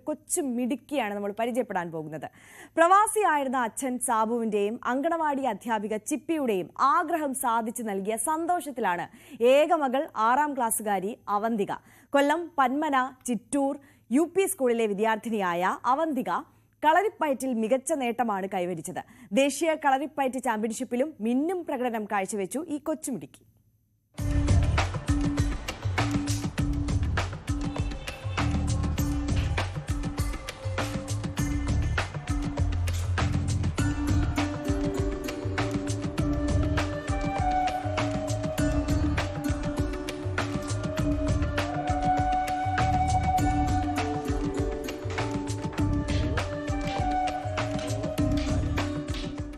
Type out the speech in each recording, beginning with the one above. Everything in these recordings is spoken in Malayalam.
കൊച്ചു മിടുക്കിയാണ് നമ്മൾ പരിചയപ്പെടാൻ പോകുന്നത്. പ്രവാസിയായിരുന്ന അച്ഛൻ സാബുവിന്റെയും അങ്കണവാടി അധ്യാപിക ചിപ്പിയുടെയും ആഗ്രഹം സാധിച്ചു നൽകിയ സന്തോഷത്തിലാണ് ഏകമകൾ 6ാം ക്ലാസ്സുകാരി അവന്തിക. കൊല്ലം പന്മന ചിറ്റൂർ UP സ്കൂളിലെ വിദ്യാർത്ഥിനിയായ അവന്തിക കളരിപ്പയറ്റിൽ മികച്ച നേട്ടമാണ് കൈവരിച്ചത്. ദേശീയ കളരിപ്പയറ്റ് ചാമ്പ്യൻഷിപ്പിലും മിന്നും പ്രകടനം കാഴ്ചവെച്ചു ഈ കൊച്ചുമിടുക്കി.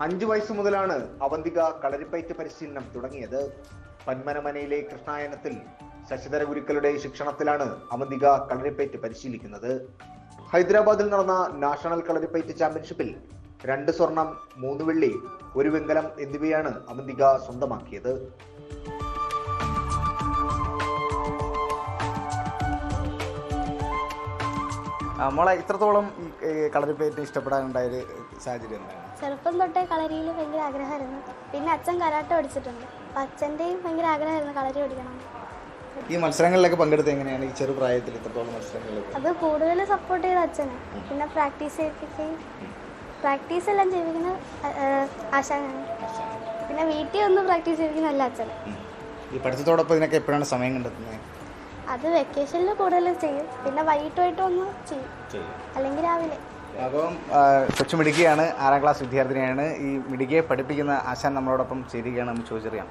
അഞ്ചു വയസ്സു മുതലാണ് അവന്തിക കളരിപ്പയറ്റ് പരിശീലനം തുടങ്ങിയത്. പന്മനമനയിലെ കൃഷ്ണായനത്തിൽ ശശിധര ഗുരുക്കളുടെ ശിക്ഷണത്തിലാണ് അവന്തിക കളരിപ്പയറ്റ് പരിശീലിക്കുന്നത്. ഹൈദരാബാദിൽ നടന്ന നാഷണൽ കളരിപ്പയറ്റ് ചാമ്പ്യൻഷിപ്പിൽ 2 സ്വർണം, 3 വെള്ളി, 1 വെങ്കലം എന്നിവയാണ് അവന്തിക സ്വന്തമാക്കിയത്. മോളെ ഇത്രത്തോളം ഈ കളരിപ്പയറ്റ് ഇഷ്ടപ്പെടാനുണ്ടായൊരു സാഹചര്യം എന്താണ്? ചെറുപ്പം തൊട്ടേ കളരിയിൽ ഭയങ്കര ആഗ്രഹമായിരുന്നു. പിന്നെ അച്ഛൻ കരാട്ടെ പഠിച്ചിട്ടുണ്ട്. അപ്പം അച്ഛൻ്റെയും ഭയങ്കര ആഗ്രഹമായിരുന്നു കളരി പഠിക്കണം. ഈ മത്സരങ്ങളിലൊക്കെ പങ്കെടുത്ത് എങ്ങനെയാണ് ഈ ചെറുപ്രായത്തിൽ ഇത്രത്തോളം മത്സരങ്ങളിലൊക്കെ? അത് കൂടുതൽ സപ്പോർട്ട് ചെയ്ത അച്ഛനാണ്. പിന്നെ പ്രാക്ടീസ് എല്ലാം ചെയ്യിപ്പിക്കുന്ന ആശാനാണ്. പിന്നെ വീട്ടിൽ ഒന്ന് പ്രാക്ടീസ് ചെയ്യിപ്പിക്കുന്ന നല്ല അച്ഛൻ. ഈ പഠിത്തത്തോടൊപ്പം ഇതിനൊക്കെ എപ്പോഴാണ് സമയം കണ്ടെത്തുന്നത്? അത് വെക്കേഷനിൽ കൂടുതൽ ചെയ്യും. പിന്നെ വൈകിട്ട് ഒന്ന് ചെയ്യും, അല്ലെങ്കിൽ രാവിലെ. അപ്പം കൊച്ചു മിടുക്കിയാണ്, 6ാം ക്ലാസ് വിദ്യാർത്ഥിനിയാണ്. ഈ മിടുക്കിയെ പഠിപ്പിക്കുന്ന ആശാൻ നമ്മളോടൊപ്പം ചേരുകയാണ്. നമുക്ക് ചോദിച്ചറിയാം.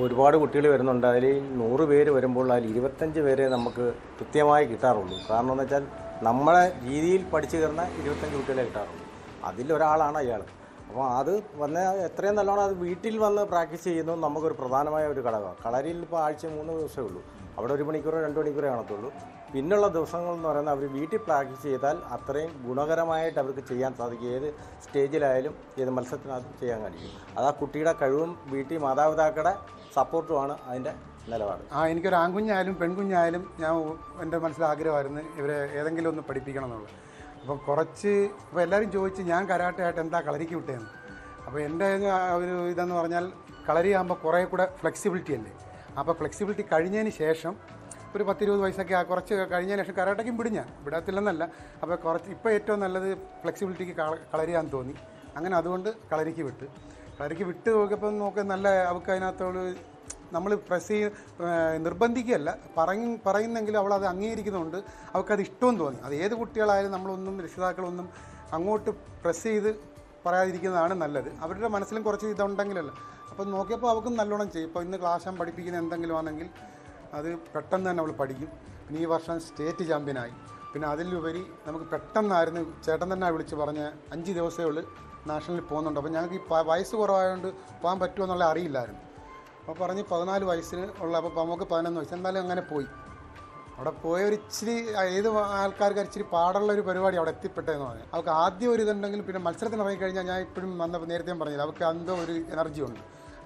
ഒരുപാട് കുട്ടികൾ വരുന്നുണ്ട്. അതിൽ 100 പേര് വരുമ്പോൾ അതിൽ 25 പേരെ നമുക്ക് കൃത്യമായി കിട്ടാറുള്ളൂ. കാരണം എന്ന് വെച്ചാൽ നമ്മളെ രീതിയിൽ പഠിച്ചു കയറുന്ന 25 കുട്ടികളെ കിട്ടാറുള്ളൂ. അതിലൊരാളാണ് അയാൾ. അപ്പോൾ അത് വന്ന് എത്രയും നല്ലോണം അത് വീട്ടിൽ വന്ന് പ്രാക്ടീസ് ചെയ്യുന്നത് നമുക്കൊരു പ്രധാനമായ ഒരു ഘടകമാണ്. കളരിയിൽ ഇപ്പോൾ ആഴ്ച 3 ദിവസമേ ഉള്ളൂ. അവിടെ 1 മണിക്കൂറോ 2 മണിക്കൂറേ കാണത്തുള്ളൂ. പിന്നുള്ള ദിവസങ്ങൾ എന്ന് പറയുന്നത് അവർ വീട്ടിൽ പ്രാക്ടീസ് ചെയ്താൽ അത്രയും ഗുണകരമായിട്ട് അവർക്ക് ചെയ്യാൻ സാധിക്കും. ഏത് സ്റ്റേജിലായാലും ഏത് മത്സരത്തിനകത്തും ചെയ്യാൻ കഴിയും. അത് ആ കുട്ടിയുടെ കഴിവും വീട്ടിൽ മാതാപിതാക്കളുടെ സപ്പോർട്ടുമാണ് അതിൻ്റെ നിലപാട്. എനിക്കൊരു ആൺകുഞ്ഞായാലും പെൺകുഞ്ഞായാലും എൻ്റെ മനസ്സിൽ ആഗ്രഹമായിരുന്നു ഇവരെ ഏതെങ്കിലും ഒന്ന് പഠിപ്പിക്കണം എന്നുള്ളത്. അപ്പോൾ എല്ലാവരും ചോദിച്ച് ഞാൻ കരാട്ടെ ആയിട്ട് എന്താ കളരിക്ക് വിട്ടതെന്ന്. അപ്പോൾ എൻ്റെ ഒരു ഇതെന്ന് പറഞ്ഞാൽ കളരി ആകുമ്പോൾ കുറേ കൂടെ ഫ്ലെക്സിബിലിറ്റി അല്ലേ. അപ്പോൾ ഫ്ലെക്സിബിലിറ്റി കഴിഞ്ഞതിന് ശേഷം ഒരു 10-20 വയസ്സൊക്കെ കുറച്ച് കഴിഞ്ഞതിന് ശേഷം കരാട്ടയ്ക്കും വിടത്തില്ലെന്നല്ല. അപ്പോൾ ഇപ്പോൾ ഏറ്റവും നല്ലത് ഫ്ലെക്സിബിലിറ്റിക്ക് കളരിയാന്ന് തോന്നി. അങ്ങനെ അതുകൊണ്ട് കളരിക്ക് വിട്ട് നോക്കിയപ്പോൾ നല്ല അവൾക്ക് അതിനകത്തോട് നമ്മൾ നിർബന്ധിക്കുകയല്ല, പറയുന്നെങ്കിലും അവളത് അംഗീകരിക്കുന്നുണ്ട്. അവൾക്കത് ഇഷ്ടവും തോന്നി. അത് ഏത് കുട്ടികളായാലും നമ്മളൊന്നും രക്ഷിതാക്കളൊന്നും അങ്ങോട്ട് പ്രസ് ചെയ്ത് പറയാതിരിക്കുന്നതാണ് നല്ലത്. അവരുടെ മനസ്സിലും കുറച്ച് ഇതുണ്ടെങ്കിലല്ല. അപ്പം നോക്കിയപ്പോൾ അവൾക്കും നല്ലോണം ചെയ്യും. ഇപ്പോൾ ഇന്ന് ക്ലാസ് പഠിപ്പിക്കുന്ന എന്തെങ്കിലും ആണെങ്കിൽ അത് പെട്ടെന്ന് തന്നെ അവൾ പഠിക്കും. പിന്നെ ഈ വർഷം സ്റ്റേറ്റ് ചാമ്പ്യനായി. പിന്നെ അതിലുപരി നമുക്ക് പെട്ടെന്നായിരുന്നു ചേട്ടൻ തന്നെ വിളിച്ച് പറഞ്ഞ് 5 ദിവസമേ ഉള്ളൂ നാഷണലിൽ പോകുന്നുണ്ട്. അപ്പോൾ ഞങ്ങൾക്ക് ഈ വയസ്സ് കുറവായതുകൊണ്ട് പോകാൻ പറ്റുമോ എന്നുള്ള അറിയില്ലായിരുന്നു. അപ്പോൾ പറഞ്ഞ് 14 വയസ്സിന് ഉള്ള, അപ്പോൾ നമുക്ക് 11 വയസ്സ്. എന്തായാലും അങ്ങനെ പോയി. അവിടെ പോയ ഒരു ഇച്ചിരി ഏത് ആൾക്കാർക്ക് ഇച്ചിരി പാടുള്ളൊരു പരിപാടി അവിടെ എത്തിപ്പെട്ടതെന്ന് പറഞ്ഞാൽ അവൾക്ക് ആദ്യം ഒരു ഇതുണ്ടെങ്കിലും പിന്നെ മത്സരത്തിന് ഇറങ്ങിക്കഴിഞ്ഞാൽ ഞാൻ ഇപ്പോഴും വന്നപ്പോൾ നേരത്തെ പറഞ്ഞില്ല, അവൾക്ക് എന്തോ ഒരു എനർജി ഉണ്ട്.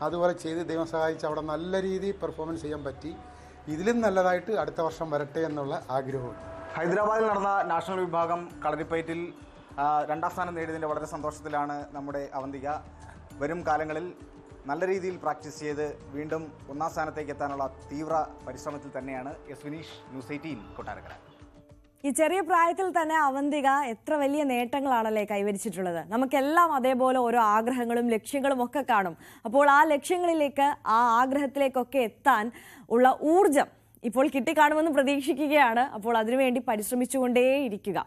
അതുപോലെ ചെയ്ത് ദൈവം സഹായിച്ച് അവിടെ നല്ല രീതിയിൽ പെർഫോമൻസ് ചെയ്യാൻ പറ്റി. ഇതിലും നല്ലതായിട്ട് അടുത്ത വർഷം വരട്ടെ എന്നുള്ള ആഗ്രഹമുണ്ട്. ഹൈദരാബാദിൽ നടന്ന നാഷണൽ വിഭാഗം കളരിപ്പയറ്റിൽ 2ാം സ്ഥാനം നേടിയതിൻ്റെ വളരെ സന്തോഷത്തിലാണ് നമ്മുടെ അവന്തിക. വരും കാലങ്ങളിൽ നല്ല രീതിയിൽ പ്രാക്ടീസ് ചെയ്ത് വീണ്ടും 1ാം സ്ഥാനത്തേക്ക് എത്താനുള്ള തീവ്ര പരിശ്രമത്തിൽ തന്നെയാണ്. വിനീഷ്, ന്യൂസ് 18, കൊട്ടാരക്കര. ഈ ചെറിയ പ്രായത്തിൽ തന്നെ അവന്തിക എത്ര വലിയ നേട്ടങ്ങളാണല്ലേ കൈവരിച്ചിട്ടുള്ളത്. നമുക്കെല്ലാം അതേപോലെ ഓരോ ആഗ്രഹങ്ങളും ലക്ഷ്യങ്ങളും ഒക്കെ കാണും. അപ്പോൾ ആ ലക്ഷ്യങ്ങളിലേക്ക്, ആ ആഗ്രഹത്തിലേക്കൊക്കെ എത്താൻ ഉള്ള ഊർജം ഇപ്പോൾ കിട്ടിക്കാണുമെന്ന് പ്രതീക്ഷിക്കുകയാണ്. അപ്പോൾ അതിനുവേണ്ടി പരിശ്രമിച്ചുകൊണ്ടേയിരിക്കുക.